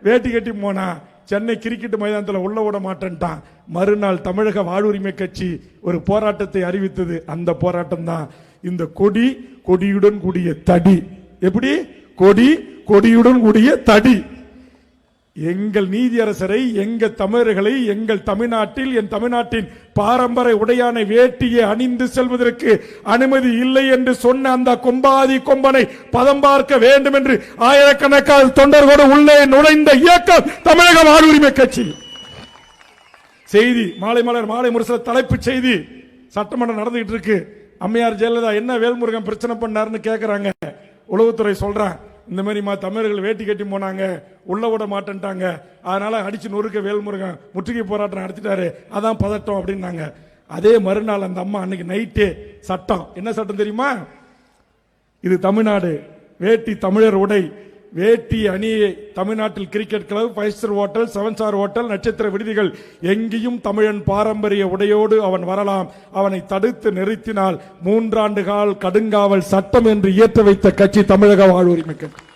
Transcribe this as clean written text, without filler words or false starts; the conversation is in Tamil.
வேட்டி கட்டி போனா சென்னை கிரிக்கெட் மைதானத்தில் உள்ள விட மாட்டேன்ட்டான். மறுநாள் தமிழக வாழ்வுரிமை கட்சி ஒரு போராட்டத்தை அறிவித்தது. அந்த போராட்டம் தான் இந்த கொடி கொடியுடன் கூடிய தடி. எப்படி கொடி கொடியுடன் கூடிய தடி. எங்கள் நீதியரசரை, எங்கள் தமிழர்களை, எங்கள் தமிழ்நாட்டில் என் தமிழ்நாட்டின் பாரம்பரிய உடையான வேட்டியை அணிந்து செல்வதற்கு அனுமதி இல்லை என்று சொன்ன அந்த கொம்பாதி கொம்பனை பதம் பார்க்க வேண்டும் என்று ஆயிரக்கணக்கான தொண்டர்களோடு உள்ளே நுழைந்த இயக்கம் தமிழக வாழ்வுரிமை கட்சி. செய்தி மாலை மலர் மாலை முரசு தலைப்புச் செய்தி. சட்டமன்றம் நடந்துகிட்டு இருக்கு. அம்மையார் ஜெயலலிதா என்ன வேல்முருகன் பிரச்சனை பண்ணாருன்னு கேட்கிறாங்க. உளவுத்துறை சொல்றான், இந்த மாதிரி தமிழர்கள் வேட்டி கட்டி போனாங்க, உள்ள விட மாட்டேன்ட்டாங்க, அதனால அடிச்சு நொறுக்க வேல்முருகன் முற்றுகை போராட்டம் நடத்திட்டாரு, அதான் பதட்டம் அப்படின்னாங்க. அதே மறுநாள் அந்த அம்மா அன்னைக்கு நைட்டே சட்டம், என்ன சட்டம் தெரியுமா? இது தமிழ்நாடு, வேட்டி தமிழர் உடை, வேட்டி அணியை தமிழ்நாட்டில் cricket club, 5 star hotel, 7 star hotel, நட்சத்திர விடுதிகள் எங்கேயும் தமிழன் பாரம்பரிய உடையோடு அவன் வரலாம். அவனை தடுத்து நிறுத்தினால் 3 ஆண்டு கால கடுங்காவல் சட்டம் என்று இயற்ற வைத்த கட்சி தமிழக வாழ்வுரிமை கட்சி.